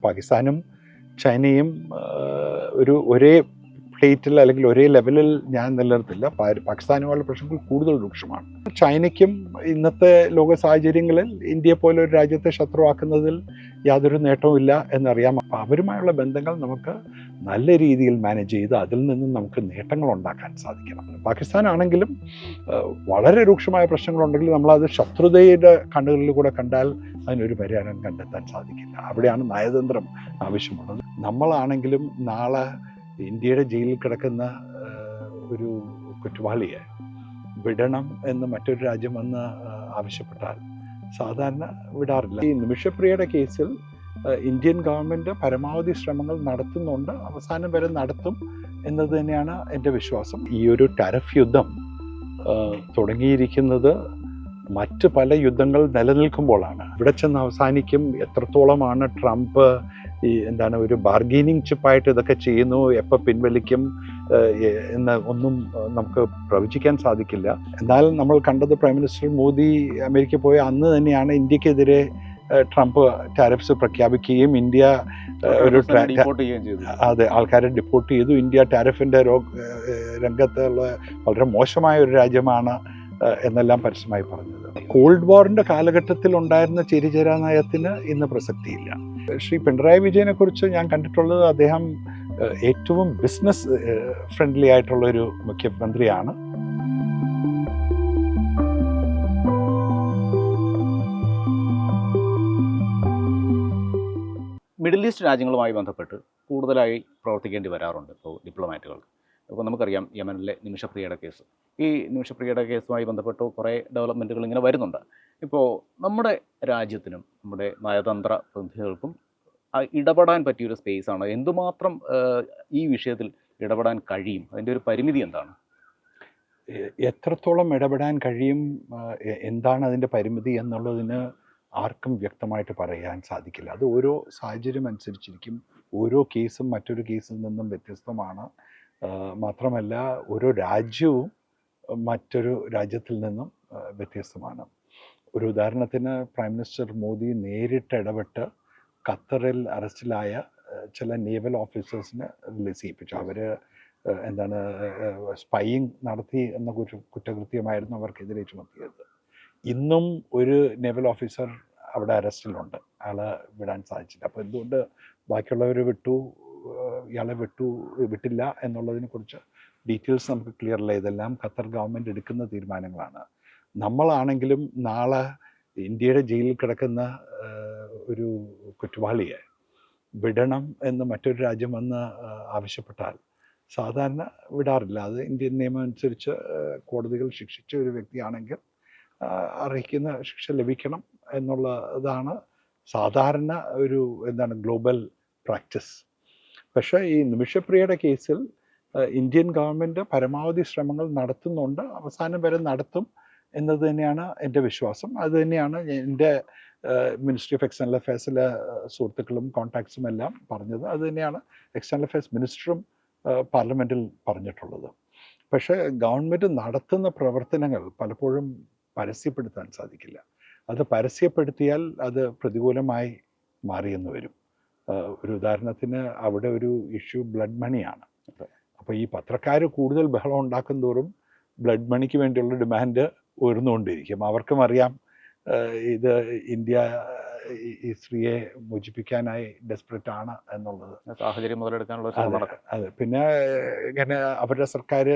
പാകിസ്ഥാനും ചൈനയും ഒരേ പ്ലേറ്റിൽ അല്ലെങ്കിൽ ഒരേ ലെവലിൽ ഞാൻ നിലനിർത്തില്ല. പാകിസ്ഥാനുമായുള്ള പ്രശ്നങ്ങൾ കൂടുതൽ രൂക്ഷമാണ്. ചൈനയ്ക്കും ഇന്നത്തെ ലോക സാഹചര്യങ്ങളിൽ ഇന്ത്യയെ പോലെ ഒരു രാജ്യത്തെ ശത്രുവാക്കുന്നതിൽ യാതൊരു നേട്ടവുമില്ല എന്നറിയാം. അപ്പം അവരുമായുള്ള ബന്ധങ്ങൾ നമുക്ക് നല്ല രീതിയിൽ മാനേജ് ചെയ്ത് അതിൽ നിന്നും നമുക്ക് നേട്ടങ്ങൾ ഉണ്ടാക്കാൻ സാധിക്കണം. പാകിസ്ഥാനാണെങ്കിലും വളരെ രൂക്ഷമായ പ്രശ്നങ്ങളുണ്ടെങ്കിൽ നമ്മളത് ശത്രുതയുടെ കണ്ണുകളിൽ കൂടെ കണ്ടാൽ അതിനൊരു പരിഹാരം കണ്ടെത്താൻ സാധിക്കില്ല. അവിടെയാണ് നയതന്ത്രം ആവശ്യമുള്ളത്. നമ്മളാണെങ്കിലും നാളെ ഇന്ത്യയുടെ ജയിലിൽ കിടക്കുന്ന ഒരു കുറ്റവാളിയെ വിടണം എന്ന് മറ്റൊരു രാജ്യം വന്ന് ആവശ്യപ്പെട്ടാൽ സാധാരണ വിടാറില്ല. ഈ നിമിഷപ്രിയയുടെ കേസിൽ ഇന്ത്യൻ ഗവൺമെൻറ് പരമാവധി ശ്രമങ്ങൾ നടത്തുന്നുണ്ട്, അവസാനം വരെ നടത്തും എന്നത് തന്നെയാണ് എൻ്റെ വിശ്വാസം. ഈ ഒരു ടാരിഫ് യുദ്ധം തുടങ്ങിയിരിക്കുന്നത് മറ്റ് പല യുദ്ധങ്ങൾ നിലനിൽക്കുമ്പോഴാണ്. ഇവിടെ ചെന്ന് അവസാനിക്കും, എത്രത്തോളമാണ് ട്രംപ് ഒരു ബാർഗെയിനിങ് ചിപ്പായിട്ട് ഇതൊക്കെ ചെയ്യുന്നു, എപ്പോൾ പിൻവലിക്കും എന്ന് ഒന്നും നമുക്ക് പ്രവചിക്കാൻ സാധിക്കില്ല. എന്നാൽ നമ്മൾ കണ്ടത് പ്രൈം മിനിസ്റ്റർ മോദി അമേരിക്ക പോയ അന്ന് തന്നെയാണ് ഇന്ത്യക്കെതിരെ ട്രംപ് ടാരിഫ്സ് പ്രഖ്യാപിക്കുകയും ഇന്ത്യ ഒരു ആൾക്കാരെ ഡിപ്പോർട്ട് ചെയ്തു. ഇന്ത്യ ടാരിഫിൻ്റെ രംഗത്തുള്ള വളരെ മോശമായ ഒരു രാജ്യമാണ് എന്നെല്ലാം പരസ്യമായി പറഞ്ഞത്. കോൾഡ് വാറിൻ്റെ കാലഘട്ടത്തിൽ ഉണ്ടായിരുന്ന ചേരിചേരാ നയത്തിന് ഇന്ന് പ്രസക്തിയില്ല. ശ്രീ പിണറായി വിജയനെ കുറിച്ച് ഞാൻ കണ്ടിട്ടുള്ളത് അദ്ദേഹം ഏറ്റവും ബിസിനസ് ഫ്രണ്ട്ലി ആയിട്ടുള്ളൊരു മുഖ്യമന്ത്രിയാണ്. മിഡിൽ ഈസ്റ്റ് രാജ്യങ്ങളുമായി ബന്ധപ്പെട്ട് കൂടുതലായി പ്രവർത്തിക്കേണ്ടി വരാറുണ്ട് ഇപ്പോൾ ഡിപ്ലോമാറ്റുകൾക്ക്. അപ്പോൾ നമുക്കറിയാം യമനിലെ നിമിഷപ്രിയയുടെ കേസ്, ഈ നിമിഷപ്രിയയുടെ കേസുമായി ബന്ധപ്പെട്ട് കുറേ ഡെവലപ്മെൻറ്റുകൾ ഇങ്ങനെ വരുന്നുണ്ട്. ഇപ്പോൾ നമ്മുടെ രാജ്യത്തിനും നമ്മുടെ നയതന്ത്ര പ്രതിനിധികൾക്കും ഇടപെടാൻ പറ്റിയൊരു സ്പേസാണ്. എന്തുമാത്രം ഈ വിഷയത്തിൽ ഇടപെടാൻ കഴിയും, അതിൻ്റെ ഒരു പരിമിതി എന്താണ്? എത്രത്തോളം ഇടപെടാൻ കഴിയും, എന്താണ് അതിൻ്റെ പരിമിതി എന്നുള്ളതിന് ആർക്കും വ്യക്തമായിട്ട് പറയാൻ സാധിക്കില്ല. അത് ഓരോ സാഹചര്യം അനുസരിച്ചിരിക്കും. ഓരോ കേസും മറ്റൊരു കേസിൽ നിന്നും വ്യത്യസ്തമാണ്. മാത്രമല്ല ഓരോ രാജ്യവും മറ്റൊരു രാജ്യത്തിൽ നിന്നും വ്യത്യസ്തമാണ്. ഒരു ഉദാഹരണത്തിന് പ്രൈം മിനിസ്റ്റർ മോദി നേരിട്ട് ഇടപെട്ട് ഖത്തറിൽ അറസ്റ്റിലായ ചില നേവൽ ഓഫീസേഴ്സിനെ റിലീസ് ചെയ്യിപ്പിച്ചു. അവർ സ്പൈയിങ് നടത്തി എന്ന കുറ്റകൃത്യമായിരുന്നു അവർക്കെതിരെ ചുമത്തിയത്. ഇന്നും ഒരു നേവൽ ഓഫീസർ അവിടെ അറസ്റ്റിലുണ്ട്, ആളെ വിടാൻ സാധിച്ചില്ല. അപ്പോൾ എന്തുകൊണ്ട് ബാക്കിയുള്ളവർ ഇയാളെ വിട്ടില്ല എന്നുള്ളതിനെ കുറിച്ച് ഡീറ്റെയിൽസ് നമുക്ക് ക്ലിയർ അല്ല. ഇതെല്ലാം ഖത്തർ ഗവൺമെൻറ് എടുക്കുന്ന തീരുമാനങ്ങളാണ്. നമ്മളാണെങ്കിലും നാളെ ഇന്ത്യയുടെ ജയിലിൽ കിടക്കുന്ന ഒരു കുറ്റവാളിയെ വിടണം എന്ന് മറ്റൊരു രാജ്യം വന്ന് ആവശ്യപ്പെട്ടാൽ സാധാരണ വിടാറില്ല. അത് ഇന്ത്യൻ നിയമം അനുസരിച്ച് കോടതികൾ ശിക്ഷിച്ച ഒരു വ്യക്തിയാണെങ്കിൽ അർഹിക്കുന്ന ശിക്ഷ ലഭിക്കണം എന്നുള്ളതാണ് സാധാരണ ഒരു ഗ്ലോബൽ പ്രാക്ടീസ്. പക്ഷേ ഈ നിമിഷപ്രിയയുടെ കേസിൽ ഇന്ത്യൻ ഗവൺമെൻറ് പരമാവധി ശ്രമങ്ങൾ നടത്തുന്നുണ്ട്, അവസാനം വരെ നടത്തും എന്നത് തന്നെയാണ് എൻ്റെ വിശ്വാസം. അത് തന്നെയാണ് എൻ്റെ മിനിസ്ട്രി ഓഫ് എക്സ്റ്റേണൽ അഫയേഴ്സിലെ സുഹൃത്തുക്കളും കോൺടാക്ട്സും എല്ലാം പറഞ്ഞത്. അത് തന്നെയാണ് എക്സ്റ്റേണൽ അഫയേഴ്സ് മിനിസ്റ്ററും പാർലമെൻറ്റിൽ പറഞ്ഞിട്ടുള്ളത്. പക്ഷേ ഗവൺമെൻറ് നടത്തുന്ന പ്രവർത്തനങ്ങൾ പലപ്പോഴും പരസ്യപ്പെടുത്താൻ സാധിക്കില്ല. അത് പരസ്യപ്പെടുത്തിയാൽ അത് പ്രതികൂലമായി മാറിയെന്ന് വരും. ഒരു ഉദാഹരണത്തിന് അവിടെ ഒരു ഇഷ്യൂ ബ്ലഡ് മണിയാണ്. അപ്പോൾ ഈ പത്രക്കാർ കൂടുതൽ ബഹളം ഉണ്ടാക്കും തോറും ബ്ലഡ് മണിക്ക് വേണ്ടിയുള്ള ഡിമാൻഡ് ഉയർന്നുകൊണ്ടിരിക്കും. അവർക്കും അറിയാം ഇത് ഇന്ത്യ ഈ സ്ത്രീയെ മോചിപ്പിക്കാനായി ഡെസ്പറേറ്റ് ആണ് എന്നുള്ളത്. സാഹചര്യം മുതലെടുക്കാനുള്ള അതെ. പിന്നെ ഇങ്ങനെ അവരുടെ സർക്കാർ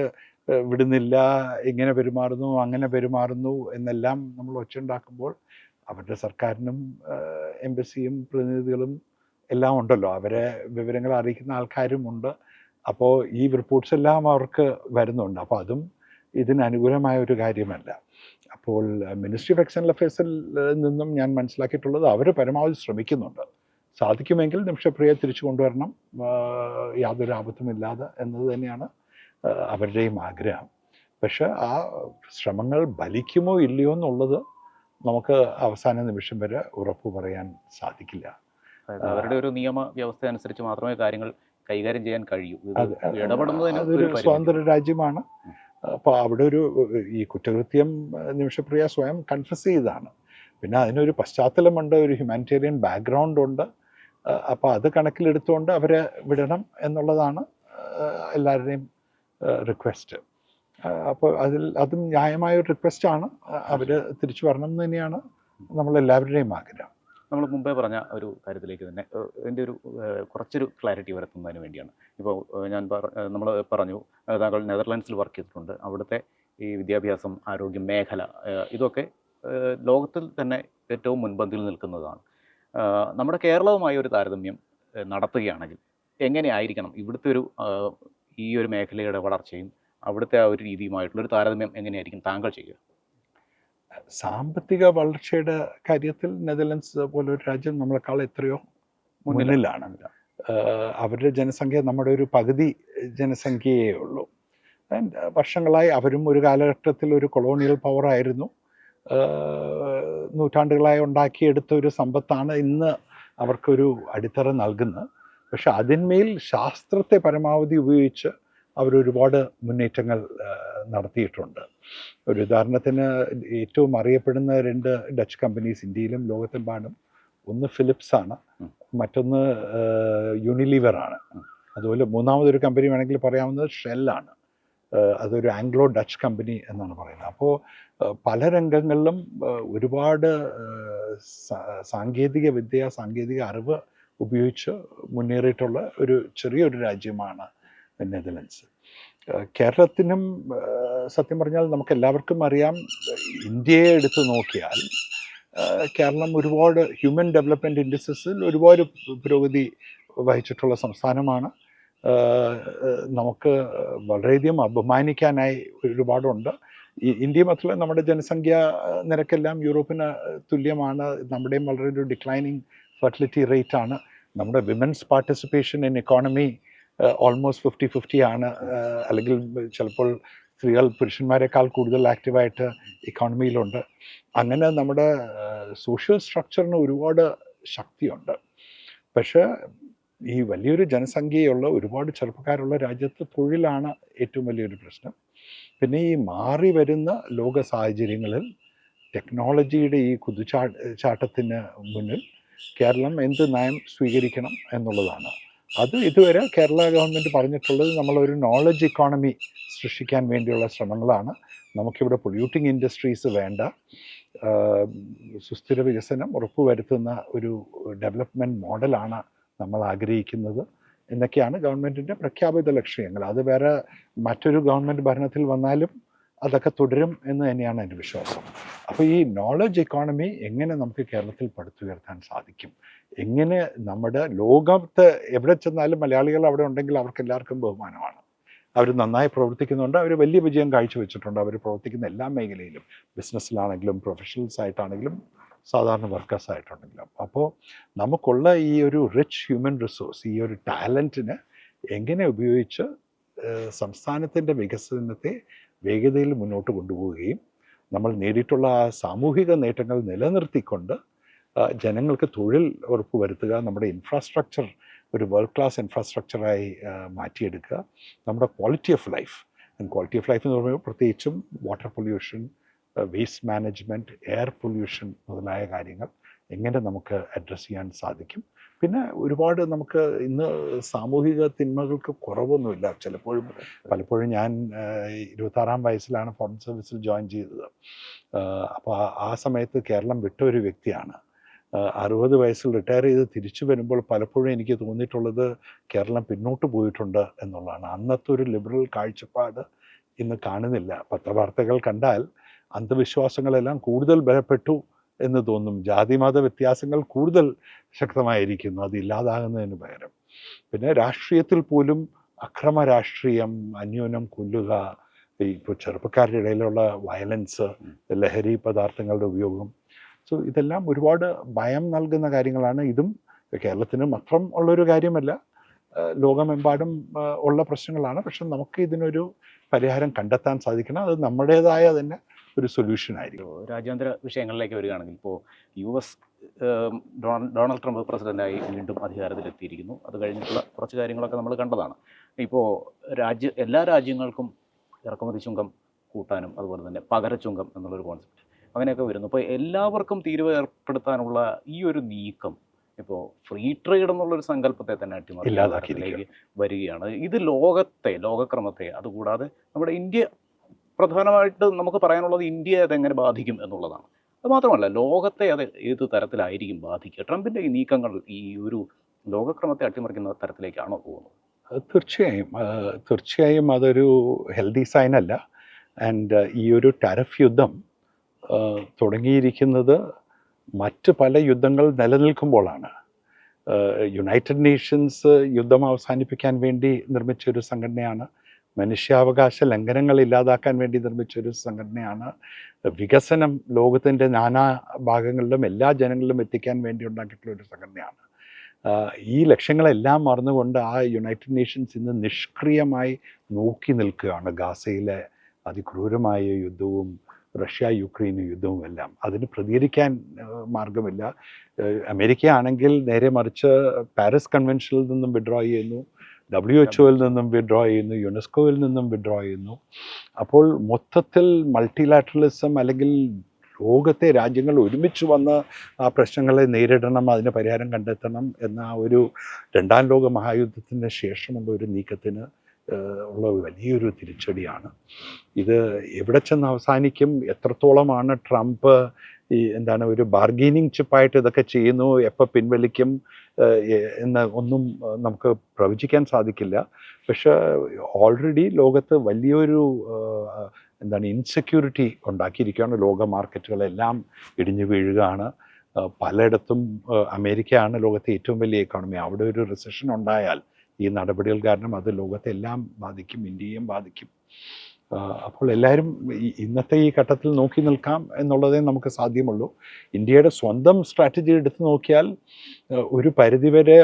വിടുന്നില്ല, ഇങ്ങനെ പെരുമാറുന്നു, അങ്ങനെ പെരുമാറുന്നു എന്നെല്ലാം നമ്മൾ ഒച്ചുണ്ടാക്കുമ്പോൾ അവരുടെ സർക്കാരിനും എംബസിയും പ്രതിനിധികളും എല്ലാം ഉണ്ടല്ലോ, അവരെ വിവരങ്ങൾ അറിയിക്കുന്ന ആൾക്കാരും ഉണ്ട്. അപ്പോൾ ഈ റിപ്പോർട്ട്സ് എല്ലാം അവർക്ക് വരുന്നുണ്ട്. അപ്പോൾ അതും ഇതിന് അനുകൂലമായ ഒരു കാര്യമല്ല. അപ്പോൾ മിനിസ്ട്രി ഓഫ് എക്സ്റ്റേണൽ അഫയേഴ്സിൽ നിന്നും ഞാൻ മനസ്സിലാക്കിയിട്ടുള്ളത് അവർ പരമാവധി ശ്രമിക്കുന്നുണ്ട്. സാധിക്കുമെങ്കിൽ നിമിഷപ്രിയയെ തിരിച്ചു കൊണ്ടുവരണം, യാതൊരു ആപത്തുമില്ലാതെ എന്നത് തന്നെയാണ് അവരുടെയും ആഗ്രഹം. പക്ഷെ ആ ശ്രമങ്ങൾ ഫലിക്കുമോ ഇല്ലയോ എന്നുള്ളത് നമുക്ക് അവസാന നിമിഷം വരെ ഉറപ്പ് പറയാൻ സാധിക്കില്ല. അവരുടെ ഒരു നിയമ വ്യവസ്ഥ അനുസരിച്ച് മാത്രമേ കാര്യങ്ങൾ കൈകാര്യം ചെയ്യാൻ കഴിയൂ. അതൊരു സ്വതന്ത്ര രാജ്യമാണ്. അപ്പോൾ അവിടെ ഈ കുറ്റകൃത്യം നിമിഷപ്രിയ സ്വയം കൺഫസ് ചെയ്തതാണ്. പിന്നെ അതിനൊരു പശ്ചാത്തലമുണ്ട്, ഒരു ഹ്യൂമാനിറ്റേറിയൻ ബാക്ക്ഗ്രൗണ്ട് ഉണ്ട്. അപ്പോൾ അത് കണക്കിലെടുത്തുകൊണ്ട് അവരെ വിടണം എന്നുള്ളതാണ് എല്ലാവരുടെയും റിക്വസ്റ്റ്. അപ്പോൾ അതും ന്യായമായൊരു റിക്വസ്റ്റാണ്. അവർ തിരിച്ചു വരണം എന്ന് തന്നെയാണ് നമ്മളെല്ലാവരുടെയും ആഗ്രഹം. നമ്മൾ മുമ്പേ പറഞ്ഞ ഒരു കാര്യത്തിലേക്ക് തന്നെ എൻ്റെ ഒരു കുറച്ചൊരു ക്ലാരിറ്റി വരുത്തുന്നതിന് വേണ്ടിയാണ്. ഇപ്പോൾ നമ്മൾ പറഞ്ഞു താങ്കൾ നെതർലാൻഡ്സിൽ വർക്ക് ചെയ്തിട്ടുണ്ട്. അവിടുത്തെ ഈ വിദ്യാഭ്യാസം, ആരോഗ്യ മേഖല ഇതൊക്കെ ലോകത്തിൽ തന്നെ ഏറ്റവും മുൻപന്തിയിൽ നിൽക്കുന്നതാണ്. നമ്മുടെ കേരളവുമായി ഒരു താരതമ്യം നടത്തുകയാണെങ്കിൽ എങ്ങനെയായിരിക്കണം ഇവിടുത്തെ ഈ ഒരു മേഖലയുടെ വളർച്ചയും അവിടുത്തെ ആ ഒരു രീതിയുമായിട്ടുള്ളൊരു താരതമ്യം എങ്ങനെയായിരിക്കും താങ്കൾ ചെയ്യുക? സാമ്പത്തിക വളർച്ചയുടെ കാര്യത്തിൽ നെതർലൻഡ്സ് പോലൊരു രാജ്യം നമ്മളെക്കാൾ എത്രയോ മുന്നിലാണ്. അവരുടെ ജനസംഖ്യ നമ്മുടെ ഒരു പകുതി ജനസംഖ്യയേ ഉള്ളൂ. വർഷങ്ങളായി അവരും ഒരു കാലഘട്ടത്തിൽ ഒരു കൊളോണിയൽ പവറായിരുന്നു. നൂറ്റാണ്ടുകളായി ഉണ്ടാക്കിയെടുത്ത ഒരു സമ്പത്താണ് ഇന്ന് അവർക്കൊരു അടിത്തറ നൽകുന്നത്. പക്ഷെ അതിന്മേൽ ശാസ്ത്രത്തെ പരമാവധി ഉപയോഗിച്ച് അവരൊരുപാട് മുന്നേറ്റങ്ങൾ നടത്തിയിട്ടുണ്ട്. ഒരു ഉദാഹരണത്തിന് ഏറ്റവും അറിയപ്പെടുന്ന 2 ഡച്ച് കമ്പനീസ് ഇന്ത്യയിലും ലോകത്തെമ്പാടും, ഒന്ന് ഫിലിപ്സ് ആണ്, മറ്റൊന്ന് യൂണിലിവർ ആണ്. അതുപോലെ മൂന്നാമതൊരു കമ്പനി വേണമെങ്കിൽ പറയാവുന്നത് ഷെല്ലാണ്. അതൊരു ആംഗ്ലോ ഡച്ച് കമ്പനി എന്നാണ് പറയുന്നത്. അപ്പോൾ പല രംഗങ്ങളിലും ഒരുപാട് സാങ്കേതിക വിദ്യ, സാങ്കേതിക അറിവ് ഉപയോഗിച്ച് മുന്നേറിയിട്ടുള്ള ഒരു ചെറിയൊരു രാജ്യമാണ് നെതർലൻഡ്സ്. കേരളത്തിനും സത്യം പറഞ്ഞാൽ നമുക്ക് എല്ലാവർക്കും അറിയാം, ഇന്ത്യയെ എടുത്ത് നോക്കിയാൽ കേരളം ഒരുപാട് ഹ്യൂമൻ ഡെവലപ്മെൻറ്റ് ഇൻഡസ്ട്രീസിൽ ഒരുപാട് പുരോഗതി വഹിച്ചിട്ടുള്ള സംസ്ഥാനമാണ്. നമുക്ക് വളരെയധികം അഭിമാനിക്കാനായി ഒരുപാടുണ്ട്. ഇന്ത്യ മാത്രമല്ല, നമ്മുടെ ജനസംഖ്യ നിരക്കെല്ലാം യൂറോപ്പിന് തുല്യമാണ്. നമ്മുടെയും വളരെ ഒരു ഡിക്ലൈനിങ് ഫെർട്ടിലിറ്റി റേറ്റ് ആണ്. നമ്മുടെ women's participation in economy almost 50-50 ആണ്. അല്ലെങ്കിൽ ചിലപ്പോൾ സ്ത്രീകൾ പുരുഷന്മാരെക്കാൾ കൂടുതൽ ആക്റ്റീവായിട്ട് ഇക്കോണമിയിലുണ്ട്. അങ്ങനെ നമ്മുടെ സോഷ്യൽ സ്ട്രക്ചറിന് ഒരുപാട് ശക്തിയുണ്ട്. പക്ഷേ ഈ വലിയൊരു ജനസംഖ്യയുള്ള ഒരുപാട് ചെറുപ്പക്കാരുള്ള രാജ്യത്ത് തൊഴിലാണ് ഏറ്റവും വലിയൊരു പ്രശ്നം. പിന്നെ ഈ മാറി വരുന്ന ലോക സാഹചര്യങ്ങളിൽ ടെക്നോളജിയുടെ ഈ ചാട്ടത്തിന് മുന്നിൽ കേരളം എന്ത് നയം സ്വീകരിക്കണം എന്നുള്ളതാണ്. അത് ഇതുവരെ കേരള ഗവൺമെൻറ് പറഞ്ഞിട്ടുള്ളത് നമ്മളൊരു നോളജ് ഇക്കോണമി സൃഷ്ടിക്കാൻ വേണ്ടിയുള്ള ശ്രമങ്ങളാണ്. നമുക്കിവിടെ പൊല്യൂട്ടിങ് ഇൻഡസ്ട്രീസ് വേണ്ട, സുസ്ഥിര വികസനം ഉറപ്പുവരുത്തുന്ന ഒരു ഡെവലപ്മെൻറ്റ് മോഡലാണ് നമ്മൾ ആഗ്രഹിക്കുന്നത് എന്നൊക്കെയാണ് ഗവൺമെൻറ്റിൻ്റെ പ്രഖ്യാപിത ലക്ഷ്യങ്ങൾ. അത് വേറെ മറ്റൊരു ഗവൺമെൻറ് ഭരണത്തിൽ വന്നാലും അതൊക്കെ തുടരും എന്ന് തന്നെയാണ് എൻ്റെ വിശ്വാസം. അപ്പോൾ ഈ നോളജ് ഇക്കോണമി എങ്ങനെ നമുക്ക് കേരളത്തിൽ പടുത്തുയർത്താൻ സാധിക്കും, എങ്ങനെ നമ്മുടെ ലോകത്ത് എവിടെ ചെന്നാലും മലയാളികൾ അവിടെ ഉണ്ടെങ്കിൽ അവർക്ക് എല്ലാവർക്കും ബഹുമാനമാണ്. അവർ നന്നായി പ്രവർത്തിക്കുന്നുണ്ട്, അവർ വലിയ വിജയം കാഴ്ചവെച്ചിട്ടുണ്ട്. അവർ പ്രവർത്തിക്കുന്ന എല്ലാ മേഖലയിലും, ബിസിനസ്സിലാണെങ്കിലും പ്രൊഫഷണൽസ് ആയിട്ടാണെങ്കിലും സാധാരണ വർക്കേഴ്സ് ആയിട്ടുണ്ടെങ്കിലും. അപ്പോൾ നമുക്കുള്ള ഈ ഒരു റിച്ച് ഹ്യൂമൻ റിസോഴ്സ്, ഈ ഒരു ടാലൻറ്റിനെ എങ്ങനെ ഉപയോഗിച്ച് സംസ്ഥാനത്തിൻ്റെ വികസനത്തെ വേഗതയിൽ മുന്നോട്ട് കൊണ്ടുപോവുകയും നമ്മൾ നേടിയിട്ടുള്ള ആ സാമൂഹിക നേട്ടങ്ങൾ നിലനിർത്തിക്കൊണ്ട് ജനങ്ങൾക്ക് തൊഴിൽ ഉറപ്പുവരുത്തുക, നമ്മുടെ ഇൻഫ്രാസ്ട്രക്ചർ ഒരു വേൾഡ് ക്ലാസ് ഇൻഫ്രാസ്ട്രക്ചറായി മാറ്റിയെടുക്കുക, നമ്മുടെ ക്വാളിറ്റി ഓഫ് ലൈഫ് എന്ന് പറയുമ്പോൾ പ്രത്യേകിച്ചും water pollution, waste management, air pollution മുതലായ കാര്യങ്ങൾ എങ്ങനെ നമുക്ക് അഡ്രസ്സ് ചെയ്യാൻ സാധിക്കും. പിന്നെ ഒരുപാട് നമുക്ക് ഇന്ന് സാമൂഹിക തിന്മകൾക്ക് കുറവൊന്നുമില്ല. പലപ്പോഴും ഞാൻ 26-ാം വയസ്സിലാണ് ഫോറിൻ സർവീസിൽ ജോയിൻ ചെയ്തത്. അപ്പോൾ ആ സമയത്ത് കേരളം വിട്ട ഒരു വ്യക്തിയാണ്. 60 വയസ്സിൽ റിട്ടയർ ചെയ്ത് തിരിച്ചു വരുമ്പോൾ പലപ്പോഴും എനിക്ക് തോന്നിയിട്ടുള്ളത് കേരളം പിന്നോട്ട് പോയിട്ടുണ്ട് എന്നുള്ളതാണ്. അന്നത്തെ ഒരു ലിബറൽ കാഴ്ചപ്പാട് ഇന്ന് കാണുന്നില്ല. പത്രവാർത്തകൾ കണ്ടാൽ അന്ധവിശ്വാസങ്ങളെല്ലാം കൂടുതൽ ബലപ്പെട്ടു എന്ന് തോന്നും. ജാതിമത വ്യത്യാസങ്ങൾ കൂടുതൽ ശക്തമായിരിക്കുന്നു, അത് ഇല്ലാതാകുന്നതിന് പകരം. പിന്നെ രാഷ്ട്രീയത്തിൽ പോലും അക്രമ രാഷ്ട്രീയം, അന്യോന്യം കൊല്ലുക, ഇപ്പോൾ ചെറുപ്പക്കാരുടെ ഇടയിലുള്ള വയലൻസ്, ലഹരി പദാർത്ഥങ്ങളുടെ ഉപയോഗം, സോ ഇതെല്ലാം ഒരുപാട് ഭയം നൽകുന്ന കാര്യങ്ങളാണ്. ഇതും കേരളത്തിന് മാത്രം ഉള്ളൊരു കാര്യമല്ല, ലോകമെമ്പാടും ഉള്ള പ്രശ്നങ്ങളാണ്. പക്ഷെ നമുക്ക് ഇതിനൊരു പരിഹാരം കണ്ടെത്താൻ സാധിക്കണം. അത് നമ്മുടേതായ തന്നെ ഒരു സൊല്യൂഷൻ ആയിരിക്കും. രാജ്യാന്തര വിഷയങ്ങളിലേക്ക് വരികയാണെങ്കിൽ, ഇപ്പോൾ US ഡൊണാൾഡ് ട്രംപ് പ്രസിഡൻ്റായി വീണ്ടും അധികാരത്തിലെത്തിയിരിക്കുന്നു. അത് കഴിഞ്ഞിട്ടുള്ള കുറച്ച് കാര്യങ്ങളൊക്കെ നമ്മൾ കണ്ടതാണ്. ഇപ്പോൾ എല്ലാ രാജ്യങ്ങൾക്കും ഇറക്കുമതി ചുങ്കം കൂട്ടാനും അതുപോലെ തന്നെ പകരച്ചുങ്കം എന്നുള്ളൊരു കോൺസെപ്റ്റ് അങ്ങനെയൊക്കെ വരുന്നു. അപ്പോൾ എല്ലാവർക്കും തീരുവ ഏർപ്പെടുത്താനുള്ള ഈ ഒരു നീക്കം ഇപ്പോൾ ഫ്രീ ട്രേഡ് എന്നുള്ളൊരു സങ്കല്പത്തെ തന്നെ അട്ടിമറിച്ച് ഇല്ലാതാക്കിയിരിക്കുകയാണ്. ഭാരതത്തിലേക്ക് വരികയാണ്. ഇത് ലോകക്രമത്തെ, അതുകൂടാതെ നമ്മുടെ ഇന്ത്യ, പ്രധാനമായിട്ട് നമുക്ക് പറയാനുള്ളത് ഇന്ത്യയെ അതെങ്ങനെ ബാധിക്കും എന്നുള്ളതാണ്. അത് മാത്രമല്ല, ലോകത്തെ അത് ഏത് തരത്തിലായിരിക്കും ബാധിക്കുക? ട്രംപിൻ്റെ ഈ നീക്കങ്ങൾ ഈ ഒരു ലോകക്രമത്തെ അട്ടിമറിക്കുന്ന തരത്തിലേക്കാണോ പോകുന്നത്? തീർച്ചയായും അതൊരു ഹെൽത്തി സൈൻ അല്ല. ആൻഡ് ഈ ഒരു ടാരിഫ് യുദ്ധം തുടങ്ങിയിരിക്കുന്നത് മറ്റ് പല യുദ്ധങ്ങൾ നിലനിൽക്കുമ്പോഴാണ്. യുണൈറ്റഡ് നേഷൻസ് യുദ്ധം അവസാനിപ്പിക്കാൻ വേണ്ടി നിർമ്മിച്ചൊരു സംഘടനയാണ്. മനുഷ്യാവകാശ ലംഘനങ്ങൾ ഇല്ലാതാക്കാൻ വേണ്ടി നിർമ്മിച്ചൊരു സംഘടനയാണ്. വികസനം ലോകത്തിൻ്റെ നാനാ ഭാഗങ്ങളിലും എല്ലാ ജനങ്ങളിലും എത്തിക്കാൻ വേണ്ടി ഉണ്ടാക്കിയിട്ടുള്ള ഒരു സംഘടനയാണ്. ഈ ലക്ഷ്യങ്ങളെല്ലാം മറന്നുകൊണ്ട് ആ യുണൈറ്റഡ് നേഷൻസ് ഇന്ന് നിഷ്ക്രിയമായി നോക്കി നിൽക്കുകയാണ് ഗാസയിലെ അതിക്രൂരമായ യുദ്ധവും റഷ്യ യുക്രൈൻ യുദ്ധവും എല്ലാം. അതിന് പ്രതികരിക്കാൻ മാർഗമില്ല. അമേരിക്ക ആണെങ്കിൽ നേരെ മറിച്ച് പാരീസ് കൺവെൻഷനിൽ നിന്നും വിഡ്രോ ചെയ്യുന്നു, WHO-ൽ നിന്നും വിഡ്രോ ചെയ്യുന്നു, യുനെസ്കോയിൽ നിന്നും വിഡ്രോ ചെയ്യുന്നു. അപ്പോൾ മൊത്തത്തിൽ മൾട്ടിലാറ്ററലിസം, അല്ലെങ്കിൽ ലോകത്തെ രാജ്യങ്ങൾ ഒരുമിച്ച് വന്ന് ആ പ്രശ്നങ്ങളെ നേരിടണം, അതിന് പരിഹാരം കണ്ടെത്തണം എന്ന ഒരു രണ്ടാം ലോക മഹായുദ്ധത്തിന് ശേഷമുള്ള ഒരു നീക്കത്തിന് ഉള്ള വലിയൊരു തിരിച്ചടിയാണ് ഇത്. എവിടെ ചെന്ന് അവസാനിക്കും, എത്രത്തോളമാണ് ട്രംപ് ഒരു ബാർഗെയിനിങ് ചിപ്പായിട്ട് ഇതൊക്കെ ചെയ്യുന്നു, എപ്പോൾ പിൻവലിക്കും എന്ന് ഒന്നും നമുക്ക് പ്രവചിക്കാൻ സാധിക്കില്ല. പക്ഷേ ഓൾറെഡി ലോകത്ത് വലിയൊരു ഇൻസെക്യൂരിറ്റി ഉണ്ടാക്കിയിരിക്കുകയാണ്. ലോക മാർക്കറ്റുകളെല്ലാം ഇടിഞ്ഞു വീഴുകയാണ്. പലയിടത്തും അമേരിക്കയാണ് ലോകത്തെ ഏറ്റവും വലിയ എക്കോണമി. അവിടെ ഒരു റിസഷൻ ഉണ്ടായാൽ ഈ നടപടികൾ കാരണം അത് ലോകത്തെല്ലാം ബാധിക്കും, ഇന്ത്യയെയും ബാധിക്കും. അപ്പോൾ എല്ലാവരും ഇന്നത്തെ ഈ ഘട്ടത്തിൽ നോക്കി നിൽക്കാം എന്നുള്ളതേ നമുക്ക് സാധ്യമുള്ളൂ. ഇന്ത്യയുടെ സ്വന്തം സ്ട്രാറ്റജി എടുത്തു നോക്കിയാൽ ഒരു പരിധിവരെ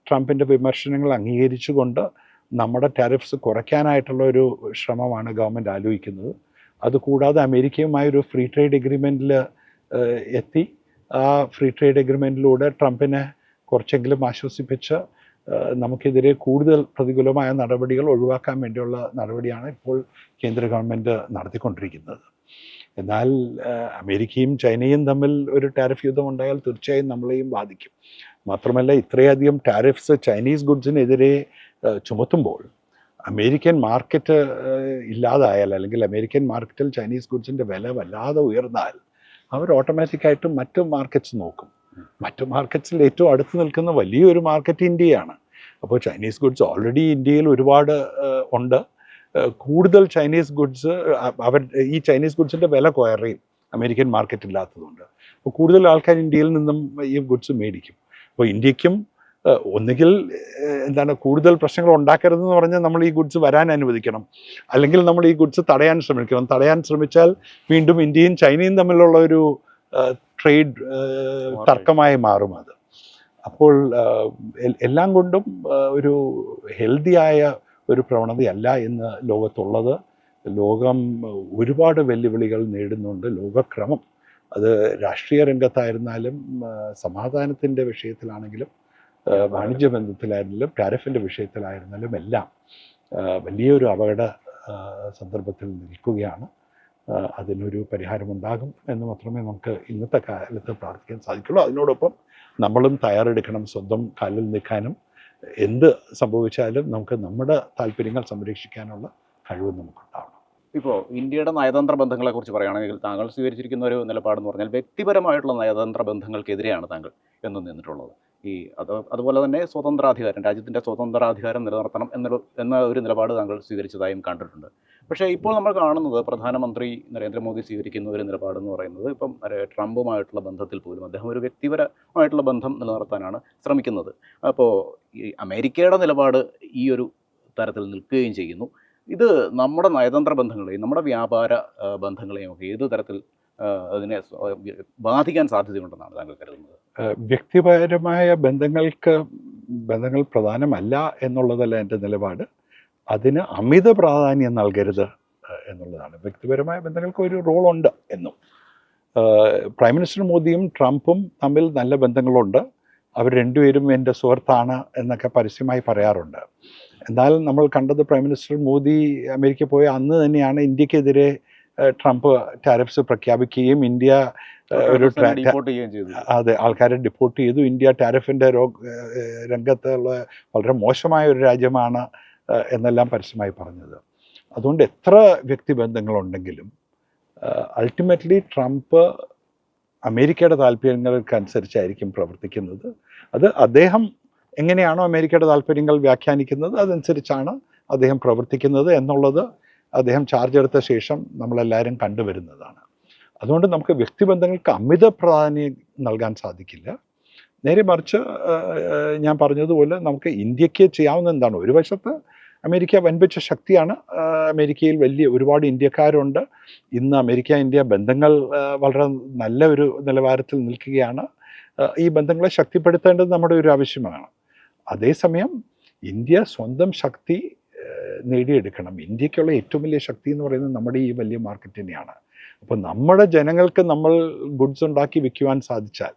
ട്രംപിൻ്റെ വിമർശനങ്ങൾ അംഗീകരിച്ചുകൊണ്ട് നമ്മുടെ ടാരിഫ്സ് കുറയ്ക്കാനായിട്ടുള്ള ഒരു ശ്രമമാണ് ഗവൺമെൻറ് ആലോചിക്കുന്നത്. അതുകൂടാതെ അമേരിക്കയുമായൊരു ഫ്രീ ട്രേഡ് എഗ്രിമെൻറ്റിൽ എത്തി ആ ഫ്രീ ട്രേഡ് എഗ്രിമെൻറ്റിലൂടെ ട്രംപിനെ കുറച്ചെങ്കിലും ആശ്വസിപ്പിച്ച് നമുക്കെതിരെ കൂടുതൽ പ്രതികൂലമായ നടപടികൾ ഒഴിവാക്കാൻ വേണ്ടിയുള്ള നടപടിയാണ് ഇപ്പോൾ കേന്ദ്ര ഗവൺമെൻറ് നടത്തിക്കൊണ്ടിരിക്കുന്നത്. എന്നാൽ അമേരിക്കയും ചൈനയും തമ്മിൽ ഒരു ടാരിഫ് യുദ്ധം ഉണ്ടായാൽ തീർച്ചയായും നമ്മളെയും ബാധിക്കും. മാത്രമല്ല, ഇത്രയധികം ടാരിഫ്സ് ചൈനീസ് ഗുഡ്സിനെതിരെ ചുമത്തുമ്പോൾ അമേരിക്കൻ മാർക്കറ്റ് ഇല്ലാതായാൽ, അല്ലെങ്കിൽ അമേരിക്കൻ മാർക്കറ്റിൽ ചൈനീസ് ഗുഡ്സിൻ്റെ വില വല്ലാതെ ഉയർന്നാൽ അവർ ഓട്ടോമാറ്റിക്കായിട്ടും മറ്റ് മാർക്കറ്റ്സ് നോക്കും. മറ്റു മാർക്കറ്റ്സിൽ ഏറ്റവും അടുത്ത് നിൽക്കുന്ന വലിയൊരു മാർക്കറ്റ് ഇന്ത്യയാണ്. അപ്പോൾ ചൈനീസ് ഗുഡ്സ് ഓൾറെഡി ഇന്ത്യയിൽ ഒരുപാട് ഉണ്ട്. കൂടുതൽ ചൈനീസ് ഗുഡ്സ് ഈ ചൈനീസ് ഗുഡ്സിൻ്റെ വില കുറയും അമേരിക്കൻ മാർക്കറ്റ് ഇല്ലാത്തതുകൊണ്ട്. അപ്പോൾ കൂടുതൽ ആൾക്കാർ ഇന്ത്യയിൽ നിന്നും ഈ ഗുഡ്സ് മേടിക്കും. അപ്പോൾ ഇന്ത്യക്കും ഒന്നുകിൽ കൂടുതൽ പ്രശ്നങ്ങൾ ഉണ്ടാക്കരുതെന്ന് പറഞ്ഞാൽ നമ്മൾ ഈ ഗുഡ്സ് വരാൻ അനുവദിക്കണം, അല്ലെങ്കിൽ നമ്മൾ ഈ ഗുഡ്സ് തടയാൻ ശ്രമിക്കണം. തടയാൻ ശ്രമിച്ചാൽ വീണ്ടും ഇന്ത്യയും ചൈനയും തമ്മിലുള്ള ഒരു ട്രേഡ് തർക്കമായി മാറും അത്. അപ്പോൾ എല്ലാം കൊണ്ടും ഒരു ഹെൽത്തിയായ ഒരു പ്രവണതയല്ല ഇന്ന് ലോകത്തുള്ളത്. ലോകം ഒരുപാട് വെല്ലുവിളികൾ നേടുന്നുണ്ട്. ലോകക്രമം, അത് രാഷ്ട്രീയ രംഗത്തായിരുന്നാലും സമാധാനത്തിൻ്റെ വിഷയത്തിലാണെങ്കിലും വാണിജ്യ ബന്ധത്തിലായിരുന്നാലും ടാരിഫിൻ്റെ വിഷയത്തിലായിരുന്നാലും എല്ലാം വലിയൊരു അപകട സന്ദർഭത്തിൽ നിൽക്കുകയാണ്. അതിനൊരു പരിഹാരമുണ്ടാകും എന്ന് മാത്രമേ നമുക്ക് ഇന്നത്തെ കാലത്ത് പ്രാർത്ഥിക്കാൻ സാധിക്കുള്ളൂ. അതിനോടൊപ്പം നമ്മളും തയ്യാറെടുക്കണം സ്വന്തം കാലിൽ നിൽക്കാനും. എന്ത് സംഭവിച്ചാലും നമുക്ക് നമ്മുടെ താല്പര്യങ്ങൾ സംരക്ഷിക്കാനുള്ള കഴിവ് നമുക്കുണ്ടാവണം. ഇപ്പോൾ ഇന്ത്യയുടെ നയതന്ത്ര ബന്ധങ്ങളെക്കുറിച്ച് പറയുകയാണെങ്കിൽ താങ്കൾ സ്വീകരിച്ചിരിക്കുന്ന ഒരു നിലപാടെന്ന് പറഞ്ഞാൽ വ്യക്തിപരമായിട്ടുള്ള നയതന്ത്ര ബന്ധങ്ങൾക്കെതിരെയാണ് താങ്കൾ എന്നും നിന്നിട്ടുള്ളത്. അതുപോലെ തന്നെ രാജ്യത്തിൻ്റെ സ്വതന്ത്രാധികാരം നിലനിർത്തണം എന്ന ഒരു നിലപാട് താങ്കൾ സ്വീകരിച്ചതായും കണ്ടിട്ടുണ്ട്. പക്ഷേ ഇപ്പോൾ നമ്മൾ കാണുന്നത് പ്രധാനമന്ത്രി നരേന്ദ്രമോദി സ്വീകരിക്കുന്ന ഒരു നിലപാടെന്ന് പറയുന്നത് ഇപ്പം ട്രംപുമായിട്ടുള്ള ബന്ധത്തിൽ പോലും അദ്ദേഹം ഒരു വ്യക്തിപരമായിട്ടുള്ള ബന്ധം നിലനിർത്താനാണ് ശ്രമിക്കുന്നത്. അപ്പോൾ ഈ അമേരിക്കയുടെ നിലപാട് ഈ ഒരു തരത്തിൽ നിൽക്കുകയും ചെയ്യുന്നു. ഇത് നമ്മുടെ നയതന്ത്ര ബന്ധങ്ങളെയും നമ്മുടെ വ്യാപാര ബന്ധങ്ങളെയും ഒക്കെ ഏത് തരത്തിൽ അതിനെ ബാധിക്കാൻ സാധ്യതയുണ്ടെന്നാണ് താങ്കൾ കരുതുന്നത്? വ്യക്തിപരമായ ബന്ധങ്ങൾ പ്രധാനമല്ല എന്നുള്ളതല്ല എൻ്റെ നിലപാട്. അതിന് അമിത പ്രാധാന്യം നൽകരുത് എന്നുള്ളതാണ്. വ്യക്തിപരമായ ബന്ധങ്ങൾക്ക് ഒരു റോളുണ്ട് എന്നും. പ്രൈം മിനിസ്റ്റർ മോദിയും ട്രംപും തമ്മിൽ നല്ല ബന്ധങ്ങളുണ്ട്. അവർ രണ്ടുപേരും എൻ്റെ സുഹൃത്താണ് എന്നൊക്കെ പരസ്യമായി പറയാറുണ്ട്. എന്നാൽ നമ്മൾ കണ്ടത് പ്രൈം മിനിസ്റ്റർ മോദി അമേരിക്ക പോയ അന്ന് തന്നെയാണ് ഇന്ത്യക്കെതിരെ ട്രംപ് ടാരിഫ്സ് പ്രഖ്യാപിക്കുകയും ഇന്ത്യ ഒരു ഡിപ്പോർട്ട് ചെയ്യുകയും ചെയ്തു. അതെ, ആൾക്കാരെ ഡിപ്പോർട്ട് ചെയ്തു. ഇന്ത്യ ടാരിഫിൻ്റെ രംഗത്തുള്ള വളരെ മോശമായ ഒരു രാജ്യമാണ് എന്നെല്ലാം പരസ്യമായി പറഞ്ഞത്. അതുകൊണ്ട് എത്ര വ്യക്തിബന്ധങ്ങളുണ്ടെങ്കിലും അൾട്ടിമേറ്റ്ലി ട്രംപ് അമേരിക്കയുടെ താല്പര്യങ്ങൾക്കനുസരിച്ചായിരിക്കും പ്രവർത്തിക്കുന്നത്. അത് അദ്ദേഹം എങ്ങനെയാണോ അമേരിക്കയുടെ താല്പര്യങ്ങൾ വ്യാഖ്യാനിക്കുന്നത് അതനുസരിച്ചാണ് അദ്ദേഹം പ്രവർത്തിക്കുന്നത് എന്നുള്ളത് അദ്ദേഹം ചാർജ് എടുത്ത ശേഷം നമ്മളെല്ലാവരും കണ്ടുവരുന്നതാണ്. അതുകൊണ്ട് നമുക്ക് വ്യക്തിബന്ധങ്ങൾക്ക് അമിത പ്രാധാന്യം നൽകാൻ സാധിക്കില്ല. നേരെ മറിച്ച് ഞാൻ പറഞ്ഞതുപോലെ നമുക്ക് ഇന്ത്യക്ക് ചെയ്യാവുന്ന എന്താണ്, ഒരു വശത്ത് അമേരിക്ക വൻപിച്ച ശക്തിയാണ്. അമേരിക്കയിൽ ഒരുപാട് ഇന്ത്യക്കാരുണ്ട്. ഇന്ന് അമേരിക്ക ഇന്ത്യ ബന്ധങ്ങൾ വളരെ നല്ല ഒരു നിലവാരത്തിൽ നിൽക്കുകയാണ്. ഈ ബന്ധങ്ങളെ ശക്തിപ്പെടുത്തേണ്ടത് നമ്മുടെ ഒരു ആവശ്യമാണ്. അതേസമയം ഇന്ത്യ സ്വന്തം ശക്തി നേടിയെടുക്കണം. ഇന്ത്യക്കുള്ള ഏറ്റവും വലിയ ശക്തി എന്ന് പറയുന്നത് നമ്മുടെ ഈ വലിയ മാർക്കറ്റ് തന്നെയാണ്. അപ്പോൾ നമ്മുടെ ജനങ്ങൾക്ക് നമ്മൾ ഗുഡ്സ് ഉണ്ടാക്കി വിൽക്കുവാൻ സാധിച്ചാൽ,